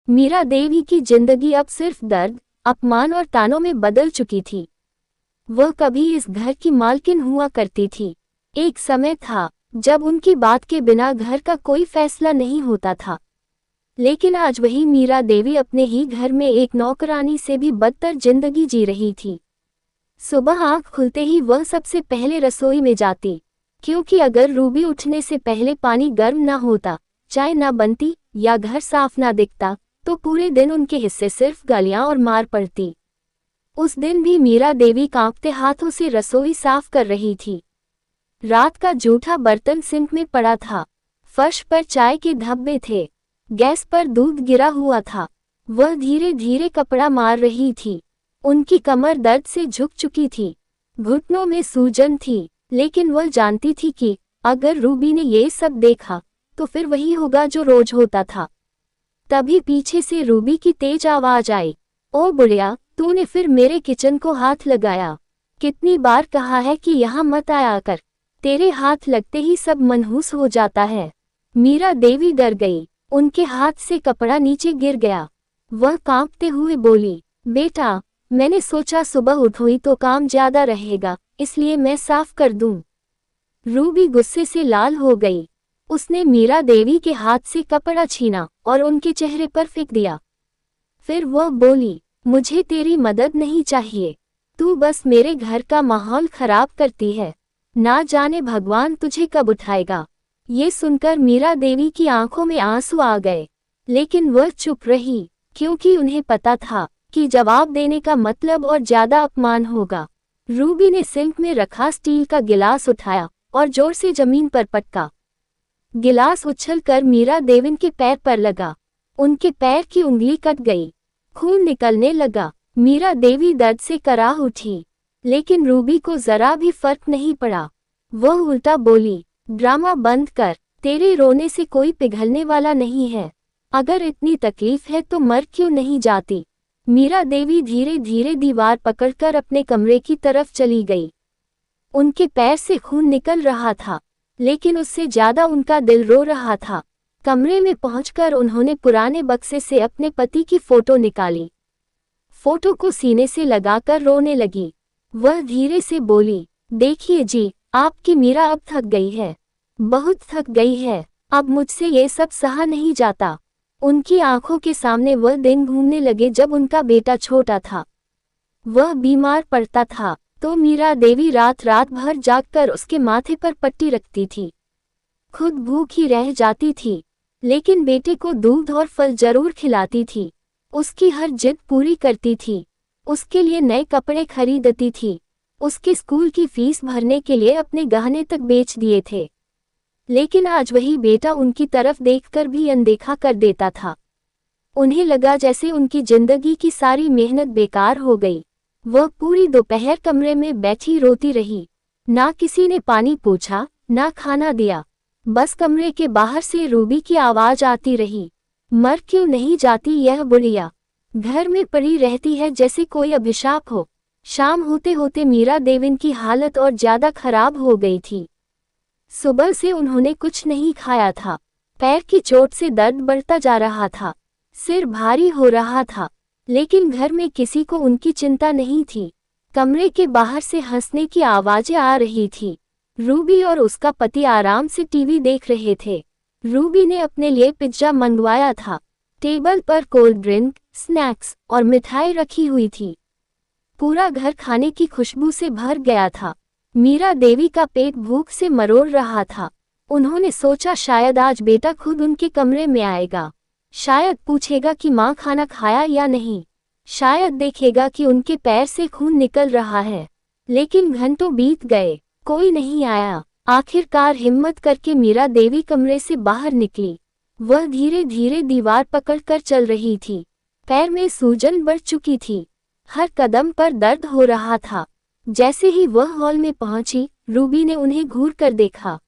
मीरा देवी की जिंदगी अब सिर्फ दर्द, अपमान और तानों में बदल चुकी थी। वह कभी इस घर की मालकिन हुआ करती थी। एक समय था जब उनकी बात के बिना घर का कोई फैसला नहीं होता था। लेकिन आज वही मीरा देवी अपने ही घर में एक नौकरानी से भी बदतर जिंदगी जी रही थी। सुबह आंख खुलते ही वह सबसे पहले रसोई में जाती, क्योंकि अगर रूबी उठने से पहले पानी गर्म न होता, चाय न बनती या घर साफ न दिखता, तो पूरे दिन उनके हिस्से सिर्फ गालियां और मार पड़ती। उस दिन भी मीरा देवी कांपते हाथों से रसोई साफ कर रही थी। रात का जूठा बर्तन सिंक में पड़ा था, फर्श पर चाय के धब्बे थे, गैस पर दूध गिरा हुआ था। वह धीरे धीरे कपड़ा मार रही थी। उनकी कमर दर्द से झुक चुकी थी, घुटनों में सूजन थी, लेकिन वह जानती थी कि अगर रूबी ने ये सब देखा तो फिर वही होगा जो रोज होता था। तभी पीछे से रूबी की तेज आवाज आई, ओ बुढ़िया, तूने फिर मेरे किचन को हाथ लगाया। कितनी बार कहा है कि यहाँ मत आया कर, तेरे हाथ लगते ही सब मनहूस हो जाता है। मीरा देवी डर गई, उनके हाथ से कपड़ा नीचे गिर गया। वह कांपते हुए बोली, बेटा, मैंने सोचा सुबह उठोई तो काम ज्यादा रहेगा, इसलिए मैं साफ कर दूं। रूबी गुस्से से लाल हो गई। उसने मीरा देवी के हाथ से कपड़ा छीना और उनके चेहरे पर फेंक दिया। फिर वह बोली, मुझे तेरी मदद नहीं चाहिए, तू बस मेरे घर का माहौल खराब करती है। ना जाने भगवान तुझे कब उठाएगा। ये सुनकर मीरा देवी की आंखों में आंसू आ गए, लेकिन वह चुप रही, क्योंकि उन्हें पता था कि जवाब देने का मतलब और ज्यादा अपमान होगा। रूबी ने सिंक में रखा स्टील का गिलास उठाया और जोर से जमीन पर पटका। गिलास उछलकर मीरा देवी के पैर पर लगा। उनके पैर की उंगली कट गई, खून निकलने लगा। मीरा देवी दर्द से कराह उठी, लेकिन रूबी को जरा भी फर्क नहीं पड़ा। वह उल्टा बोली, ड्रामा बंद कर, तेरे रोने से कोई पिघलने वाला नहीं है। अगर इतनी तकलीफ है तो मर क्यों नहीं जाती। मीरा देवी धीरे धीरे दीवार पकड़कर अपने कमरे की तरफ चली गई। उनके पैर से खून निकल रहा था, लेकिन उससे ज्यादा उनका दिल रो रहा था। कमरे में पहुंचकर उन्होंने पुराने बक्से से अपने पति की फोटो निकाली। फोटो को सीने से लगाकर रोने लगी। वह धीरे से बोली, देखिए जी, आपकी मीरा अब थक गई है, बहुत थक गई है। अब मुझसे ये सब सहा नहीं जाता। उनकी आंखों के सामने वह दिन घूमने लगे जब उनका बेटा छोटा था। वह बीमार पड़ता था तो मीरा देवी रात रात भर जागकर उसके माथे पर पट्टी रखती थी। खुद भूखी रह जाती थी, लेकिन बेटे को दूध और फल जरूर खिलाती थी। उसकी हर जिद पूरी करती थी, उसके लिए नए कपड़े खरीदती थी, उसके स्कूल की फीस भरने के लिए अपने गहने तक बेच दिए थे। लेकिन आज वही बेटा उनकी तरफ देखकर भी अनदेखा कर देता था। उन्हें लगा जैसे उनकी जिंदगी की सारी मेहनत बेकार हो गई। वह पूरी दोपहर कमरे में बैठी रोती रही। ना किसी ने पानी पूछा, ना खाना दिया। बस कमरे के बाहर से रूबी की आवाज आती रही, मर क्यों नहीं जाती यह बुढ़िया, घर में पड़ी रहती है जैसे कोई अभिशाप हो। शाम होते होते मीरा देवी की हालत और ज्यादा खराब हो गई थी। सुबह से उन्होंने कुछ नहीं खाया था। पैर की चोट से दर्द बढ़ता जा रहा था, सिर भारी हो रहा था, लेकिन घर में किसी को उनकी चिंता नहीं थी। कमरे के बाहर से हंसने की आवाजें आ रही थी। रूबी और उसका पति आराम से टीवी देख रहे थे। रूबी ने अपने लिए पिज्जा मंगवाया था। टेबल पर कोल्ड ड्रिंक, स्नैक्स और मिठाई रखी हुई थी। पूरा घर खाने की खुशबू से भर गया था। मीरा देवी का पेट भूख से मरोड़ रहा था। उन्होंने सोचा शायद आज बेटा खुद उनके कमरे में आएगा, शायद पूछेगा कि माँ खाना खाया या नहीं, शायद देखेगा कि उनके पैर से खून निकल रहा है। लेकिन घंटों बीत गए, कोई नहीं आया। आखिरकार हिम्मत करके मीरा देवी कमरे से बाहर निकली। वह धीरे धीरे दीवार पकड़कर चल रही थी। पैर में सूजन बढ़ चुकी थी, हर कदम पर दर्द हो रहा था। जैसे ही वह हॉल में पहुंची, रूबी ने उन्हें घूर कर देखा।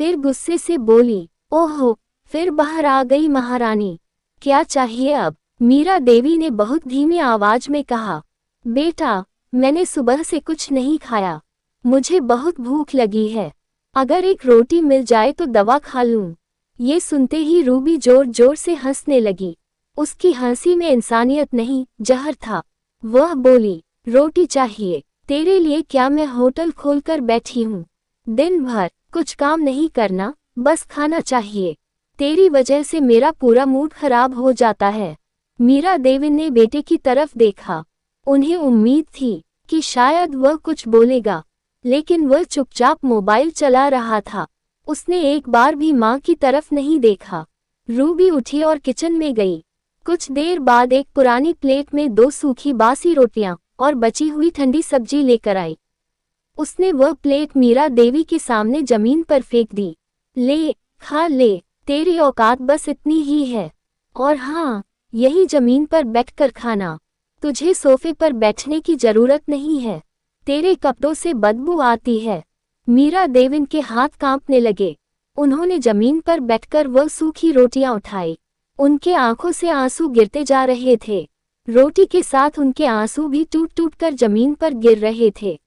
फिर गुस्से से बोली, ओहो, फिर बाहर आ गई महारानी, क्या चाहिए अब। मीरा देवी ने बहुत धीमी आवाज में कहा, बेटा, मैंने सुबह से कुछ नहीं खाया, मुझे बहुत भूख लगी है, अगर एक रोटी मिल जाए तो दवा खा लूं। ये सुनते ही रूबी जोर जोर से हंसने लगी। उसकी हंसी में इंसानियत नहीं, जहर था। वह बोली, रोटी चाहिए तेरे लिए? क्या मैं होटल खोलकर बैठी हूँ? दिन भर कुछ काम नहीं करना, बस खाना चाहिए। तेरी वजह से मेरा पूरा मूड खराब हो जाता है। मीरा देवी ने बेटे की तरफ देखा। उन्हें उम्मीद थी कि शायद वह कुछ बोलेगा, लेकिन वह चुपचाप मोबाइल चला रहा था। उसने एक बार भी माँ की तरफ नहीं देखा। रूबी उठी और किचन में गई। कुछ देर बाद एक पुरानी प्लेट में 2 सूखी बासी रोटियां और बची हुई ठंडी सब्जी लेकर आई। उसने वह प्लेट मीरा देवी के सामने जमीन पर फेंक दी। ले, खा ले, तेरी औकात बस इतनी ही है। और हाँ, यही जमीन पर बैठकर खाना। तुझे सोफे पर बैठने की जरूरत नहीं है। तेरे कपड़ों से बदबू आती है। मीरा देवी के हाथ कांपने लगे। उन्होंने जमीन पर बैठकर वह सूखी रोटियां उठाई। उनके आंखों से आंसू गिरते जा रहे थे। रोटी के साथ उनके आंसू भी टूट टूट कर जमीन पर गिर रहे थे।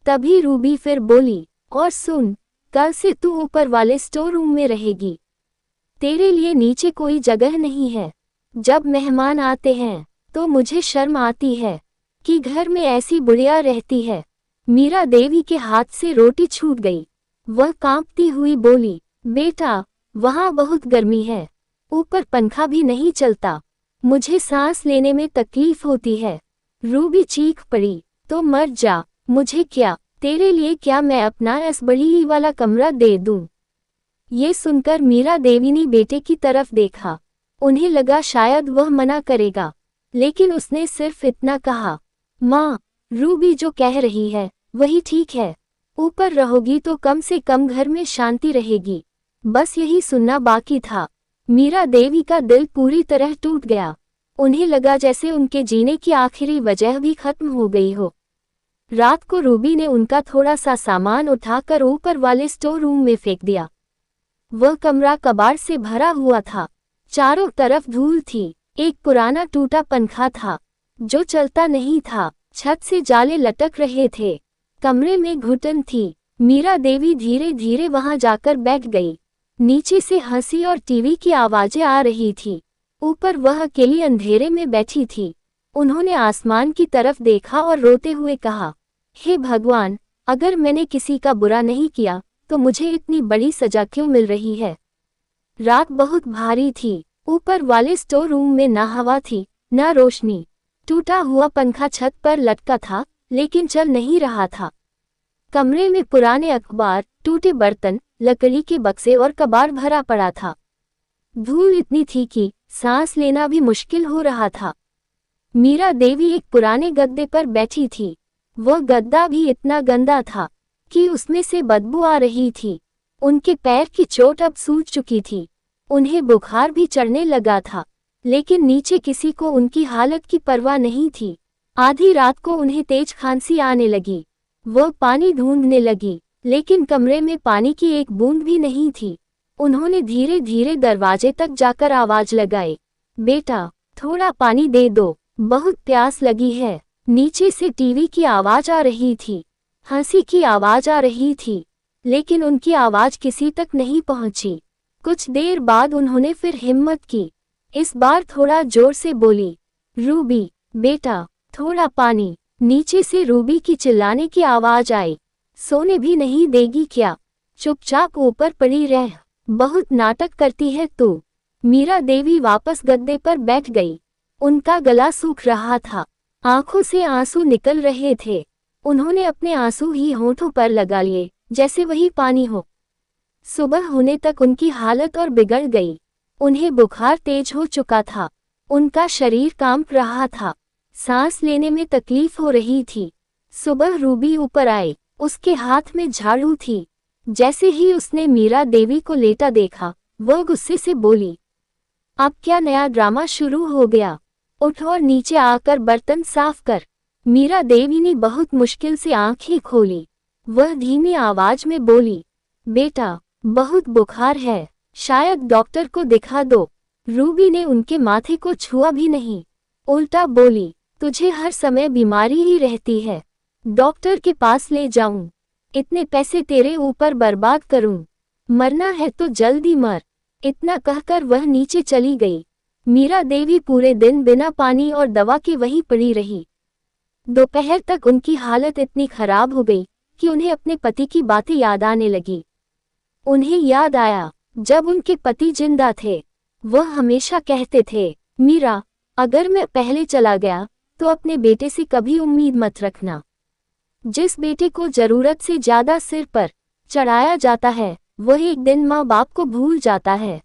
तभी रूबी फिर बोली, और सुन, कल से तू ऊपर वाले स्टोर रूम में रहेगी। तेरे लिए नीचे कोई जगह नहीं है। जब मेहमान आते हैं तो मुझे शर्म आती है कि घर में ऐसी बुढ़िया रहती है। मीरा देवी के हाथ से रोटी छूट गई। वह कांपती हुई बोली, बेटा, वहाँ बहुत गर्मी है। ऊपर पंखा भी नहीं चलता। मुझे सांस लेने में तकलीफ होती है। रूबी चीख पड़ी, तो मर जा, मुझे क्या, तेरे लिए क्या मैं अपना इस बड़ी ही वाला कमरा दे दूं? ये सुनकर मीरा देवी ने बेटे की तरफ देखा। उन्हें लगा शायद वह मना करेगा, लेकिन उसने सिर्फ इतना कहा, माँ, रूबी जो कह रही है वही ठीक है। ऊपर रहोगी तो कम से कम घर में शांति रहेगी। बस यही सुनना बाकी था। मीरा देवी का दिल पूरी तरह टूट गया। उन्हें लगा जैसे उनके जीने की आखिरी वजह भी खत्म हो गई हो। रात को रूबी ने उनका थोड़ा सा सामान उठाकर ऊपर वाले स्टोर रूम में फेंक दिया। वह कमरा कबाड़ से भरा हुआ था। चारों तरफ धूल थी। एक पुराना टूटा पंखा था जो चलता नहीं था। छत से जाले लटक रहे थे। कमरे में घुटन थी। मीरा देवी धीरे धीरे वहां जाकर बैठ गई। नीचे से हंसी और टीवी की आवाजें आ रही थी। ऊपर वह अकेली अंधेरे में बैठी थी। उन्होंने आसमान की तरफ देखा और रोते हुए कहा, हे भगवान, अगर मैंने किसी का बुरा नहीं किया तो मुझे इतनी बड़ी सजा क्यों मिल रही है? रात बहुत भारी थी। ऊपर वाले स्टोर रूम में न हवा थी न रोशनी। टूटा हुआ पंखा छत पर लटका था, लेकिन चल नहीं रहा था। कमरे में पुराने अखबार, टूटे बर्तन, लकड़ी के बक्से और कबाड़ भरा पड़ा था। धूल इतनी थी कि सांस लेना भी मुश्किल हो रहा था। मीरा देवी एक पुराने गद्दे पर बैठी थी। वह गद्दा भी इतना गंदा था कि उसमें से बदबू आ रही थी। उनके पैर की चोट अब सूज चुकी थी। उन्हें बुखार भी चढ़ने लगा था, लेकिन नीचे किसी को उनकी हालत की परवाह नहीं थी। आधी रात को उन्हें तेज खांसी आने लगी। वह पानी ढूंढने लगी, लेकिन कमरे में पानी की एक बूंद भी नहीं थी। उन्होंने धीरे धीरे दरवाजे तक जाकर आवाज लगाई, बेटा, थोड़ा पानी दे दो, बहुत प्यास लगी है। नीचे से टीवी की आवाज आ रही थी, हंसी की आवाज आ रही थी, लेकिन उनकी आवाज किसी तक नहीं पहुंची। कुछ देर बाद उन्होंने फिर हिम्मत की। इस बार थोड़ा जोर से बोली, रूबी, बेटा, थोड़ा पानी। नीचे से रूबी की चिल्लाने की आवाज आई, सोने भी नहीं देगी क्या? चुपचाप ऊपर पड़ी रह, बहुत नाटक करती है तू। मीरा देवी वापस गद्दे पर बैठ गई। उनका गला सूख रहा था, आंखों से आंसू निकल रहे थे। उन्होंने अपने आंसू ही होठों पर लगा लिए, जैसे वही पानी हो। सुबह होने तक उनकी हालत और बिगड़ गई। उन्हें बुखार तेज हो चुका था। उनका शरीर कांप रहा था। सांस लेने में तकलीफ हो रही थी। सुबह रूबी ऊपर आई। उसके हाथ में झाड़ू थी। जैसे ही उसने मीरा देवी को लेटा देखा, वह गुस्से से बोली, अब क्या नया ड्रामा शुरू हो गया? उठ और नीचे आकर बर्तन साफ कर। मीरा देवी ने बहुत मुश्किल से आंखें खोली। वह धीमी आवाज में बोली, बेटा, बहुत बुखार है, शायद डॉक्टर को दिखा दो। रूबी ने उनके माथे को छुआ भी नहीं, उल्टा बोली, तुझे हर समय बीमारी ही रहती है, डॉक्टर के पास ले जाऊं? इतने पैसे तेरे ऊपर बर्बाद करूं? मरना है तो जल्दी मर। इतना कहकर वह नीचे चली गई। मीरा देवी पूरे दिन बिना पानी और दवा के वहीं पड़ी रही। दोपहर तक उनकी हालत इतनी खराब हो गई कि उन्हें अपने पति की बातें याद आने लगी। उन्हें याद आया जब उनके पति जिंदा थे, वह हमेशा कहते थे, मीरा, अगर मैं पहले चला गया तो अपने बेटे से कभी उम्मीद मत रखना। जिस बेटे को जरूरत से ज्यादा सिर पर चढ़ाया जाता है वह एक दिन माँ बाप को भूल जाता है।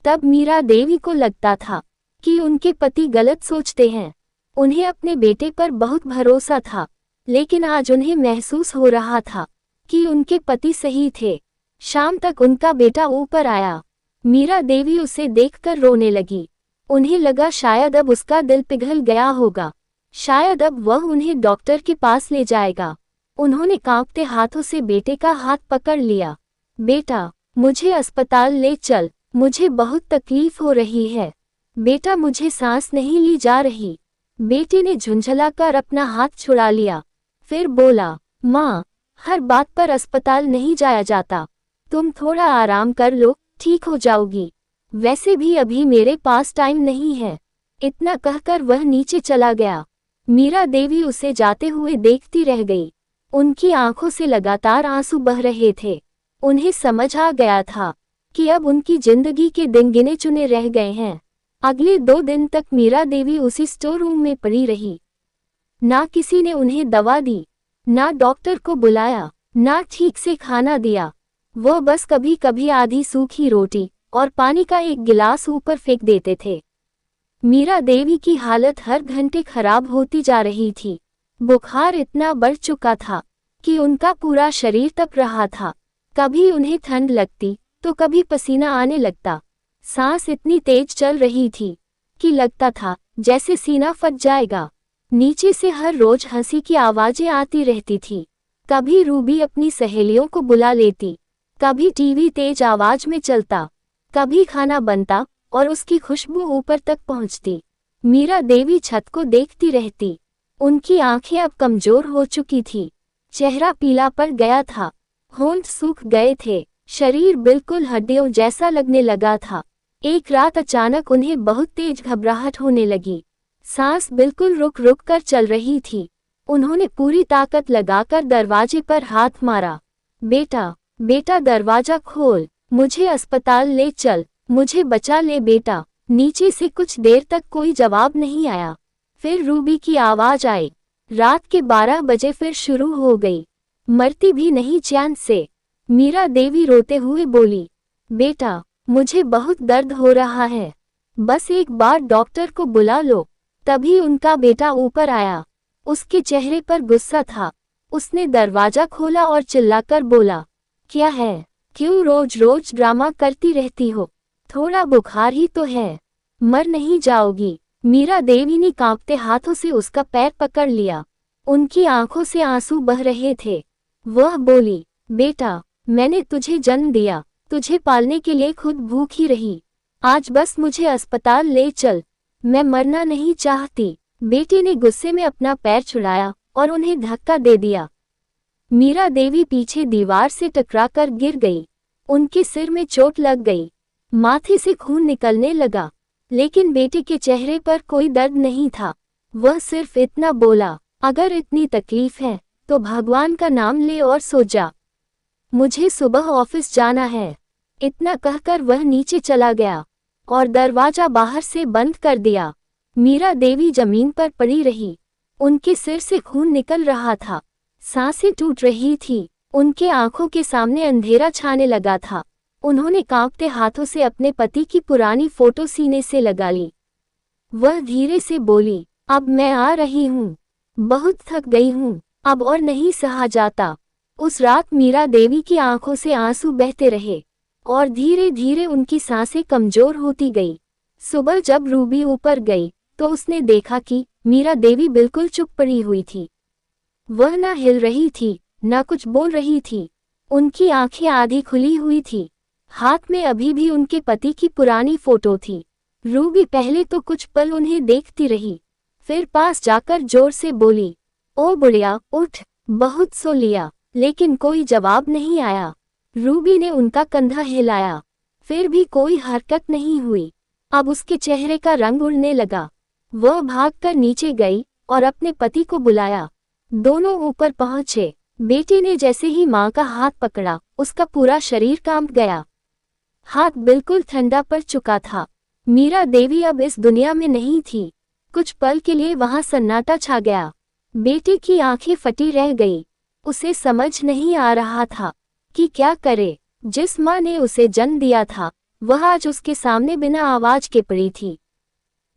तब मीरा देवी को लगता था कि उनके पति गलत सोचते हैं। उन्हें अपने बेटे पर बहुत भरोसा था, लेकिन आज उन्हें महसूस हो रहा था कि उनके पति सही थे। शाम तक उनका बेटा ऊपर आया। मीरा देवी उसे देखकर रोने लगी। उन्हें लगा शायद अब उसका दिल पिघल गया होगा, शायद अब वह उन्हें डॉक्टर के पास ले जाएगा। उन्होंने कांपते हाथों से बेटे का हाथ पकड़ लिया। बेटा, मुझे अस्पताल ले चल, मुझे बहुत तकलीफ हो रही है। बेटा, मुझे सांस नहीं ली जा रही। बेटे ने झुंझलाकर अपना हाथ छुड़ा लिया, फिर बोला, माँ, हर बात पर अस्पताल नहीं जाया जाता। तुम थोड़ा आराम कर लो, ठीक हो जाओगी। वैसे भी अभी मेरे पास टाइम नहीं है। इतना कहकर वह नीचे चला गया। मीरा देवी उसे जाते हुए देखती रह गई। उनकी आंखों से लगातार आंसू बह रहे थे। उन्हें समझ आ गया था कि अब उनकी जिंदगी के दिन गिने चुने रह गए हैं। अगले 2 दिन तक मीरा देवी उसी स्टोर रूम में पड़ी रही। ना किसी ने उन्हें दवा दी, ना डॉक्टर को बुलाया, ना ठीक से खाना दिया। वह बस कभी कभी आधी सूखी रोटी और पानी का एक गिलास ऊपर फेंक देते थे। मीरा देवी की हालत हर घंटे खराब होती जा रही थी। बुखार इतना बढ़ चुका था कि उनका पूरा शरीर तप रहा था। कभी उन्हें ठंड लगती तो कभी पसीना आने लगता। सांस इतनी तेज चल रही थी कि लगता था जैसे सीना फट जाएगा। नीचे से हर रोज हंसी की आवाजें आती रहती थी। कभी रूबी अपनी सहेलियों को बुला लेती, कभी टीवी तेज आवाज में चलता, कभी खाना बनता और उसकी खुशबू ऊपर तक पहुंचती। मीरा देवी छत को देखती रहती। उनकी आंखें अब कमजोर हो चुकी थी, चेहरा पीला पड़ गया था, होंठ सूख गए थे, शरीर बिल्कुल हड्डियों जैसा लगने लगा था। एक रात अचानक उन्हें बहुत तेज घबराहट होने लगी। सांस बिल्कुल रुक रुक कर चल रही थी। उन्होंने पूरी ताकत लगाकर दरवाजे पर हाथ मारा। बेटा, बेटा, दरवाजा खोल, मुझे अस्पताल ले चल, मुझे बचा ले बेटा। नीचे से कुछ देर तक कोई जवाब नहीं आया। फिर रूबी की आवाज आई। रात के 12 बजे फिर शुरू हो गई, मरती भी नहीं चैन से। मीरा देवी रोते हुए बोली, बेटा, मुझे बहुत दर्द हो रहा है, बस एक बार डॉक्टर को बुला लो। तभी उनका बेटा ऊपर आया। उसके चेहरे पर गुस्सा था। उसने दरवाजा खोला और चिल्लाकर बोला, क्या है? क्यों रोज रोज ड्रामा करती रहती हो? थोड़ा बुखार ही तो है, मर नहीं जाओगी। मीरा देवी ने कांपते हाथों से उसका पैर पकड़ लिया। उनकी आंखों से आंसू बह रहे थे। वह बोली, बेटा, मैंने तुझे जन्म दिया, तुझे पालने के लिए खुद भूखी रही। आज बस मुझे अस्पताल ले चल, मैं मरना नहीं चाहती। बेटे ने गुस्से में अपना पैर छुड़ाया और उन्हें धक्का दे दिया। मीरा देवी पीछे दीवार से टकराकर गिर गई। उनके सिर में चोट लग गई, माथे से खून निकलने लगा, लेकिन बेटे के चेहरे पर कोई दर्द नहीं था। वह सिर्फ इतना बोला, अगर इतनी तकलीफ है तो भगवान का नाम ले और सो जा, मुझे सुबह ऑफिस जाना है। इतना कहकर वह नीचे चला गया और दरवाजा बाहर से बंद कर दिया। मीरा देवी जमीन पर पड़ी रही। उनके सिर से खून निकल रहा था, सांसें टूट रही थी। उनके आंखों के सामने अंधेरा छाने लगा था। उन्होंने कांपते हाथों से अपने पति की पुरानी फोटो सीने से लगा ली। वह धीरे से बोली, अब मैं आ रही हूँ, बहुत थक गई हूँ, अब और नहीं सहा जाता। उस रात मीरा देवी की आंखों से आंसू बहते रहे और धीरे धीरे उनकी सांसें कमजोर होती गई। सुबह जब रूबी ऊपर गई तो उसने देखा कि मीरा देवी बिल्कुल चुप पड़ी हुई थी। वह न हिल रही थी, न कुछ बोल रही थी। उनकी आंखें आधी खुली हुई थी। हाथ में अभी भी उनके पति की पुरानी फोटो थी। रूबी पहले तो कुछ पल उन्हें देखती रही, फिर पास जाकर जोर से बोली, ओ बुढ़िया, उठ, बहुत सो लिया। लेकिन कोई जवाब नहीं आया। रूबी ने उनका कंधा हिलाया, फिर भी कोई हरकत नहीं हुई। अब उसके चेहरे का रंग उड़ने लगा। वह भागकर नीचे गई और अपने पति को बुलाया। दोनों ऊपर पहुंचे। बेटे ने जैसे ही मां का हाथ पकड़ा, उसका पूरा शरीर कांप गया। हाथ बिल्कुल ठंडा पड़ चुका था। मीरा देवी अब इस दुनिया में नहीं थी। कुछ पल के लिए वहां सन्नाटा छा गया। बेटे की आंखें फटी रह गई। उसे समझ नहीं आ रहा था कि क्या करे। जिस मां ने उसे जन्म दिया था, वह आज उसके सामने बिना आवाज के पड़ी थी।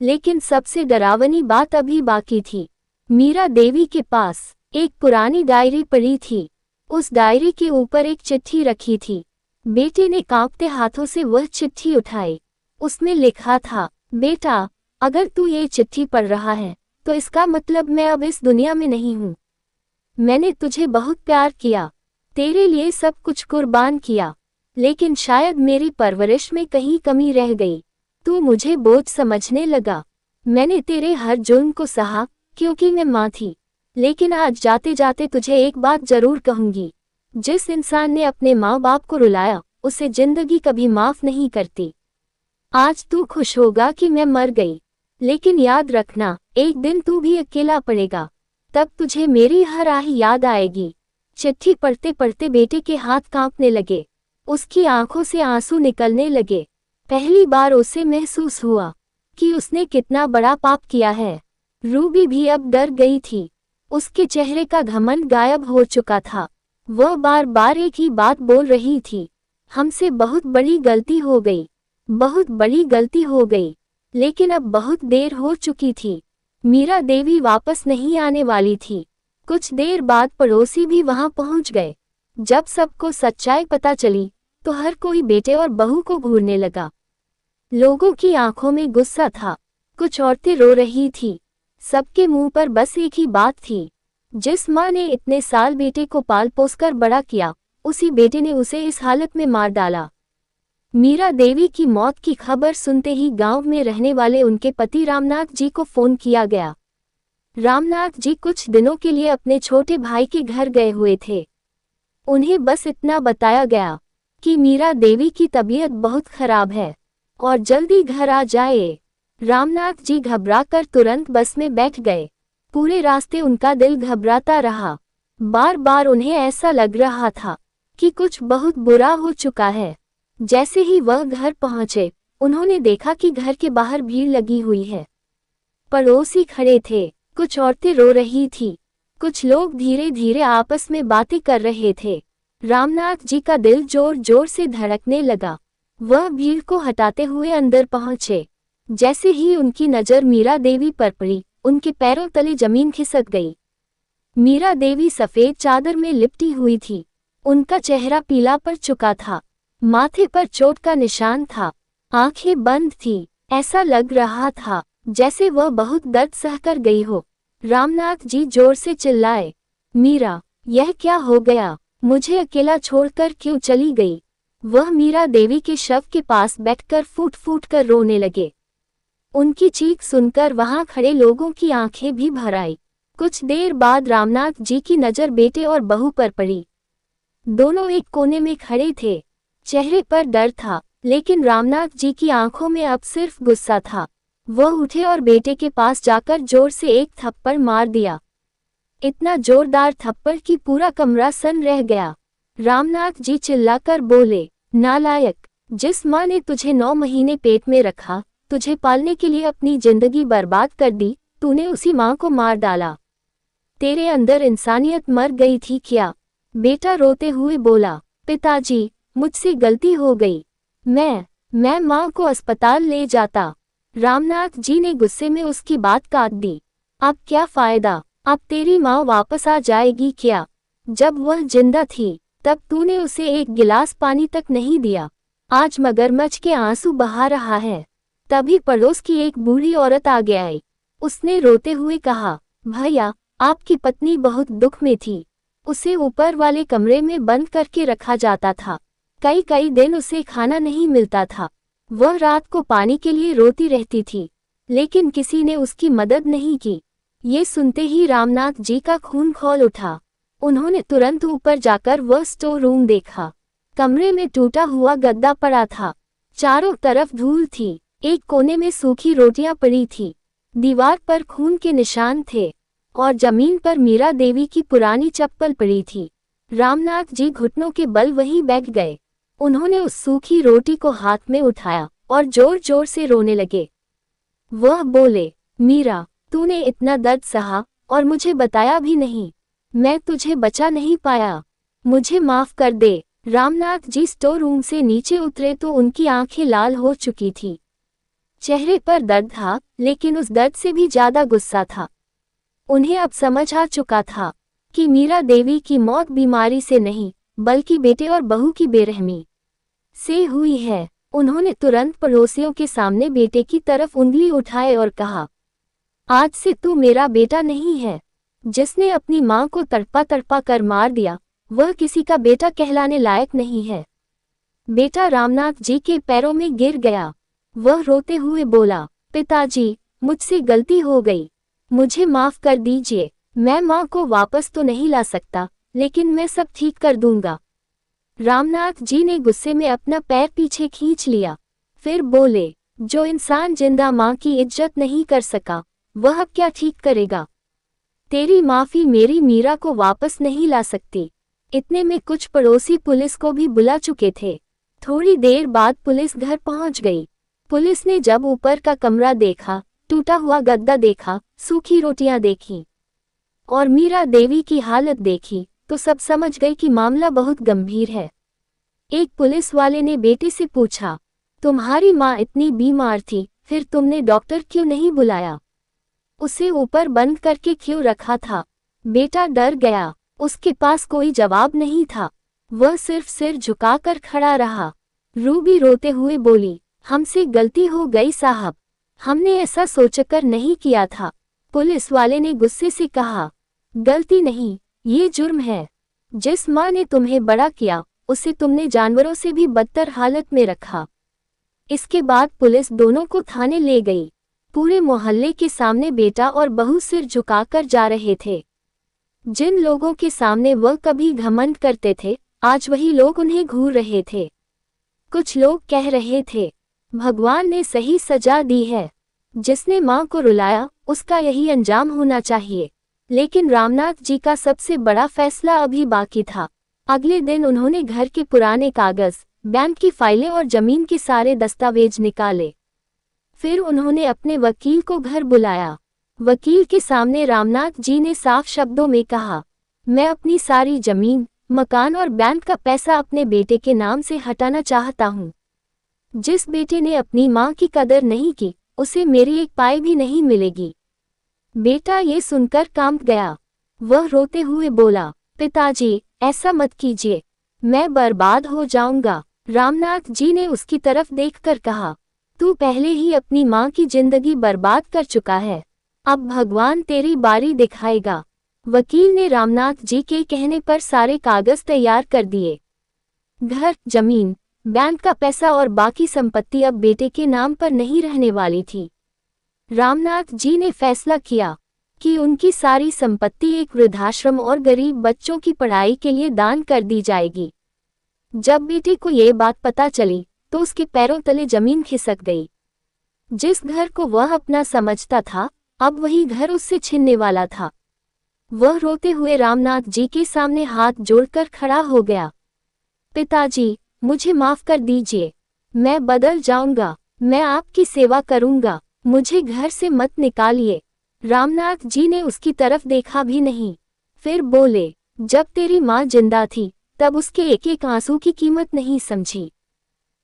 लेकिन सबसे डरावनी बात अभी बाकी थी। मीरा देवी के पास एक पुरानी डायरी पड़ी थी। उस डायरी के ऊपर एक चिट्ठी रखी थी। बेटे ने कांपते हाथों से वह चिट्ठी उठाई। उसमें लिखा था, बेटा, अगर तू ये चिट्ठी पढ़ रहा है तो इसका मतलब मैं अब इस दुनिया में नहीं हूँ। मैंने तुझे बहुत प्यार किया, तेरे लिए सब कुछ कुर्बान किया, लेकिन शायद मेरी परवरिश में कहीं कमी रह गई। तू मुझे बोझ समझने लगा। मैंने तेरे हर जुल्म को सहा क्योंकि मैं माँ थी। लेकिन आज जाते जाते तुझे एक बात जरूर कहूंगी। जिस इंसान ने अपने माँ बाप को रुलाया, उसे जिंदगी कभी माफ नहीं करती। आज तू खुश होगा कि मैं मर गई, लेकिन याद रखना, एक दिन तू भी अकेला पड़ेगा। तब तुझे मेरी हर आह याद आएगी। चिट्ठी पढ़ते पढ़ते बेटे के हाथ कांपने लगे। उसकी आंखों से आंसू निकलने लगे। पहली बार उसे महसूस हुआ कि उसने कितना बड़ा पाप किया है। रूबी भी अब डर गई थी। उसके चेहरे का घमंड गायब हो चुका था। वह बार बार एक ही बात बोल रही थी, हमसे बहुत बड़ी गलती हो गई, बहुत बड़ी गलती हो गई। लेकिन अब बहुत देर हो चुकी थी। मीरा देवी वापस नहीं आने वाली थी। कुछ देर बाद पड़ोसी भी वहां पहुंच गए। जब सबको सच्चाई पता चली तो हर कोई बेटे और बहू को घूरने लगा। लोगों की आंखों में गुस्सा था। कुछ औरतें रो रही थी। सबके मुंह पर बस एक ही बात थी, जिस मां ने इतने साल बेटे को पाल पोसकर बड़ा किया, उसी बेटे ने उसे इस हालत में मार डाला। मीरा देवी की मौत की खबर सुनते ही गांव में रहने वाले उनके पति रामनाथ जी को फोन किया गया। रामनाथ जी कुछ दिनों के लिए अपने छोटे भाई के घर गए हुए थे। उन्हें बस इतना बताया गया कि मीरा देवी की तबीयत बहुत खराब है और जल्दी घर आ जाए। रामनाथ जी घबराकर तुरंत बस में बैठ गए। पूरे रास्ते उनका दिल घबराता रहा। बार बार उन्हें ऐसा लग रहा था कि कुछ बहुत बुरा हो चुका है। जैसे ही वह घर पहुंचे, उन्होंने देखा कि घर के बाहर भीड़ लगी हुई है। पड़ोसी खड़े थे, कुछ औरतें रो रही थी, कुछ लोग धीरे धीरे आपस में बातें कर रहे थे। रामनाथ जी का दिल जोर जोर से धड़कने लगा। वह भीड़ को हटाते हुए अंदर पहुंचे। जैसे ही उनकी नजर मीरा देवी पर पड़ी, उनके पैरों तले जमीन खिसक गई। मीरा देवी सफेद चादर में लिपटी हुई थी। उनका चेहरा पीला पड़ चुका था। माथे पर चोट का निशान था। आंखें बंद थी। ऐसा लग रहा था जैसे वह बहुत दर्द सहकर गई हो। रामनाथ जी जोर से चिल्लाए, मीरा, यह क्या हो गया? मुझे अकेला छोड़कर क्यों चली गई? वह मीरा देवी के शव के पास बैठकर फूट फूट कर रोने लगे। उनकी चीख सुनकर वहां खड़े लोगों की आंखें भी भर आई। कुछ देर बाद रामनाथ जी की नजर बेटे और बहू पर पड़ी। दोनों एक कोने में खड़े थे। चेहरे पर डर था, लेकिन रामनाथ जी की आंखों में अब सिर्फ गुस्सा था। वह उठे और बेटे के पास जाकर जोर से एक थप्पड़ मार दिया। इतना जोरदार थप्पड़ कि पूरा कमरा सन रह गया। रामनाथ जी चिल्लाकर बोले, नालायक, जिस मां ने तुझे 9 महीने पेट में रखा, तुझे पालने के लिए अपनी जिंदगी बर्बाद कर दी, तूने उसी मां को मार डाला। तेरे अंदर इंसानियत मर गई थी क्या? बेटा रोते हुए बोला, पिताजी, मुझसे गलती हो गई। मैं मां को अस्पताल ले जाता। रामनाथ जी ने गुस्से में उसकी बात काट दी। अब क्या फायदा? अब तेरी मां वापस आ जाएगी क्या? जब वह जिंदा थी तब तूने उसे एक गिलास पानी तक नहीं दिया। आज मगरमच्छ के आंसू बहा रहा है। तभी पड़ोस की एक बूढ़ी औरत आगे आई। उसने रोते हुए कहा, भैया, आपकी पत्नी बहुत दुख में थी। उसे ऊपर वाले कमरे में बंद करके रखा जाता था। कई दिन उसे खाना नहीं मिलता था। वह रात को पानी के लिए रोती रहती थी, लेकिन किसी ने उसकी मदद नहीं की। ये सुनते ही रामनाथ जी का खून खौल उठा। उन्होंने तुरंत ऊपर जाकर वह स्टोर रूम देखा। कमरे में टूटा हुआ गद्दा पड़ा था। चारों तरफ धूल थी। एक कोने में सूखी रोटियां पड़ी थी, दीवार पर खून के निशान थे और जमीन पर मीरा देवी की पुरानी चप्पल पड़ी थी। रामनाथ जी घुटनों के बल वहीं बैठ गए। उन्होंने उस सूखी रोटी को हाथ में उठाया और जोर जोर से रोने लगे। वह बोले, मीरा, तूने इतना दर्द सहा और मुझे बताया भी नहीं। मैं तुझे बचा नहीं पाया, मुझे माफ कर दे। रामनाथ जी स्टोर रूम से नीचे उतरे तो उनकी आंखें लाल हो चुकी थी। चेहरे पर दर्द था, लेकिन उस दर्द से भी ज्यादा गुस्सा था। उन्हें अब समझ आ चुका था कि मीरा देवी की मौत बीमारी से नहीं, बल्कि बेटे और बहू की बेरहमी से हुई है। उन्होंने तुरंत पड़ोसियों के सामने बेटे की तरफ उंगली उठाए और कहा, आज से तू मेरा बेटा नहीं है। जिसने अपनी मां को तड़पा तड़पा कर मार दिया, वह किसी का बेटा कहलाने लायक नहीं है। बेटा रामनाथ जी के पैरों में गिर गया। वह रोते हुए बोला, पिताजी, मुझसे गलती हो गई, मुझे माफ कर दीजिए। मैं मां को वापस तो नहीं ला सकता, लेकिन मैं सब ठीक कर दूंगा। रामनाथ जी ने गुस्से में अपना पैर पीछे खींच लिया। फिर बोले, जो इंसान जिंदा मां की इज्जत नहीं कर सका, वह अब क्या ठीक करेगा। तेरी माफी मेरी मीरा को वापस नहीं ला सकती। इतने में कुछ पड़ोसी पुलिस को भी बुला चुके थे। थोड़ी देर बाद पुलिस घर पहुंच गई। पुलिस ने जब ऊपर का कमरा देखा, टूटा हुआ गद्दा देखा, सूखी रोटियां देखी और मीरा देवी की हालत देखी, तो सब समझ गए कि मामला बहुत गंभीर है। एक पुलिस वाले ने बेटे से पूछा, तुम्हारी माँ इतनी बीमार थी, फिर तुमने डॉक्टर क्यों नहीं बुलाया? उसे ऊपर बंद करके क्यों रखा था? बेटा डर गया। उसके पास कोई जवाब नहीं था। वह सिर्फ सिर झुकाकर खड़ा रहा। रूबी रोते हुए बोली, हमसे गलती हो गई साहब, हमने ऐसा सोचकर नहीं किया था। पुलिस वाले ने गुस्से से कहा, गलती नहीं, ये जुर्म है। जिस माँ ने तुम्हें बड़ा किया, उसे तुमने जानवरों से भी बदतर हालत में रखा। इसके बाद पुलिस दोनों को थाने ले गई। पूरे मोहल्ले के सामने बेटा और बहू सिर झुकाकर जा रहे थे। जिन लोगों के सामने वह कभी घमंड करते थे, आज वही लोग उन्हें घूर रहे थे। कुछ लोग कह रहे थे, भगवान ने सही सजा दी है। जिसने मां को रुलाया, उसका यही अंजाम होना चाहिए। लेकिन रामनाथ जी का सबसे बड़ा फैसला अभी बाकी था। अगले दिन उन्होंने घर के पुराने कागज, बैंक की फाइलें और जमीन के सारे दस्तावेज निकाले। फिर उन्होंने अपने वकील को घर बुलाया। वकील के सामने रामनाथ जी ने साफ शब्दों में कहा, मैं अपनी सारी जमीन, मकान और बैंक का पैसा अपने बेटे के नाम से हटाना चाहता हूँ। जिस बेटे ने अपनी माँ की कदर नहीं की, उसे मेरी एक पाई भी नहीं मिलेगी। बेटा ये सुनकर कांप गया। वह रोते हुए बोला, पिताजी, ऐसा मत कीजिए, मैं बर्बाद हो जाऊंगा। रामनाथ जी ने उसकी तरफ देखकर कहा, तू पहले ही अपनी माँ की जिंदगी बर्बाद कर चुका है, अब भगवान तेरी बारी दिखाएगा। वकील ने रामनाथ जी के कहने पर सारे कागज तैयार कर दिए। घर, जमीन, बैंक का पैसा और बाकी संपत्ति अब बेटे के नाम पर नहीं रहने वाली थी। रामनाथ जी ने फैसला किया कि उनकी सारी संपत्ति एक वृद्धाश्रम और गरीब बच्चों की पढ़ाई के लिए दान कर दी जाएगी। जब बेटे को ये बात पता चली, तो उसके पैरों तले जमीन खिसक गई। जिस घर को वह अपना समझता था, अब वही घर उससे छीनने वाला था। वह रोते हुए रामनाथ जी के सामने हाथ जोड़कर खड़ा हो गया। पिताजी, मुझे माफ कर दीजिए, मैं बदल जाऊंगा, मैं आपकी सेवा करूंगा, मुझे घर से मत निकालिए। रामनाथ जी ने उसकी तरफ देखा भी नहीं। फिर बोले, जब तेरी माँ जिंदा थी, तब उसके एक एक आंसू की कीमत नहीं समझी।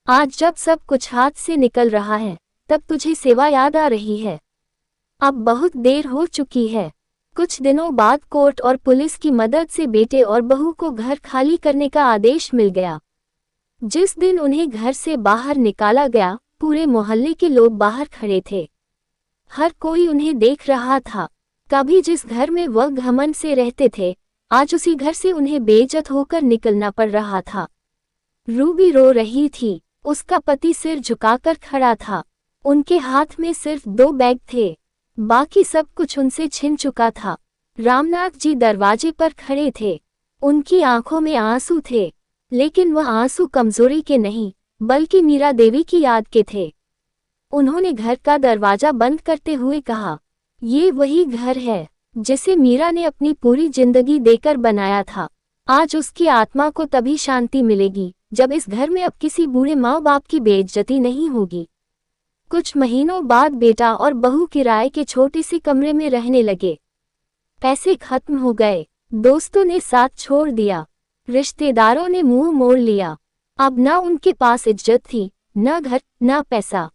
आज जब सब कुछ हाथ से निकल रहा है, तब तुझे सेवा याद आ रही है। अब बहुत देर हो चुकी है। कुछ दिनों बाद कोर्ट और पुलिस की मदद से बेटे और बहू को घर खाली करने का आदेश मिल गया। जिस दिन उन्हें घर से बाहर निकाला गया, पूरे मोहल्ले के लोग बाहर खड़े थे। हर कोई उन्हें देख रहा था। कभी जिस घर में वह घमंड से रहते थे, आज उसी घर से उन्हें बेइज्जत होकर निकलना पड़ रहा था। रूबी रो रही थी। उसका पति सिर झुकाकर खड़ा था। उनके हाथ में सिर्फ 2 बैग थे, बाकी सब कुछ उनसे छिन चुका था। रामनाथ जी दरवाजे पर खड़े थे। उनकी आंखों में आंसू थे, लेकिन वह आंसू कमजोरी के नहीं, बल्कि मीरा देवी की याद के थे। उन्होंने घर का दरवाजा बंद करते हुए कहा, ये वही घर है जिसे मीरा ने अपनी पूरी जिंदगी देकर बनाया था। आज उसकी आत्मा को तभी शांति मिलेगी जब इस घर में अब किसी बूढ़े माँ बाप की बेइज्जती नहीं होगी। कुछ महीनों बाद बेटा और बहू किराए के छोटे से कमरे में रहने लगे। पैसे खत्म हो गए, दोस्तों ने साथ छोड़ दिया, रिश्तेदारों ने मुंह मोड़ लिया। अब ना उनके पास इज्जत थी, न घर, न पैसा।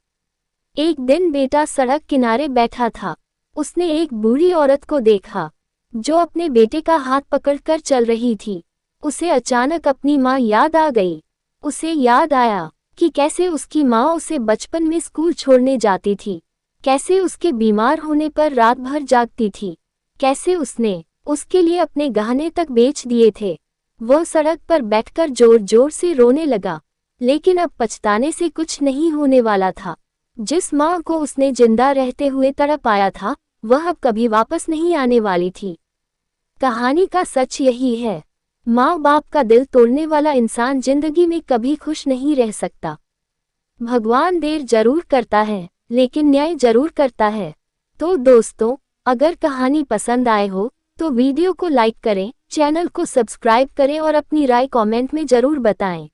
एक दिन बेटा सड़क किनारे बैठा था। उसने एक बूढ़ी औरत को देखा जो अपने बेटे का हाथ पकड़कर चल रही थी। उसे अचानक अपनी माँ याद आ गई। उसे याद आया कि कैसे उसकी माँ उसे बचपन में स्कूल छोड़ने जाती थी, कैसे उसके बीमार होने पर रात भर जागती थी, कैसे उसने उसके लिए अपने गहने तक बेच दिए थे। वह सड़क पर बैठकर जोर जोर से रोने लगा, लेकिन अब पछताने से कुछ नहीं होने वाला था। जिस माँ को उसने जिंदा रहते हुए तड़पाया था, वह अब कभी वापस नहीं आने वाली थी। कहानी का सच यही है, माँ बाप का दिल तोड़ने वाला इंसान जिंदगी में कभी खुश नहीं रह सकता। भगवान देर जरूर करता है, लेकिन न्याय जरूर करता है। तो दोस्तों, अगर कहानी पसंद आए हो तो वीडियो को लाइक करें, चैनल को सब्सक्राइब करें और अपनी राय कमेंट में जरूर बताएं।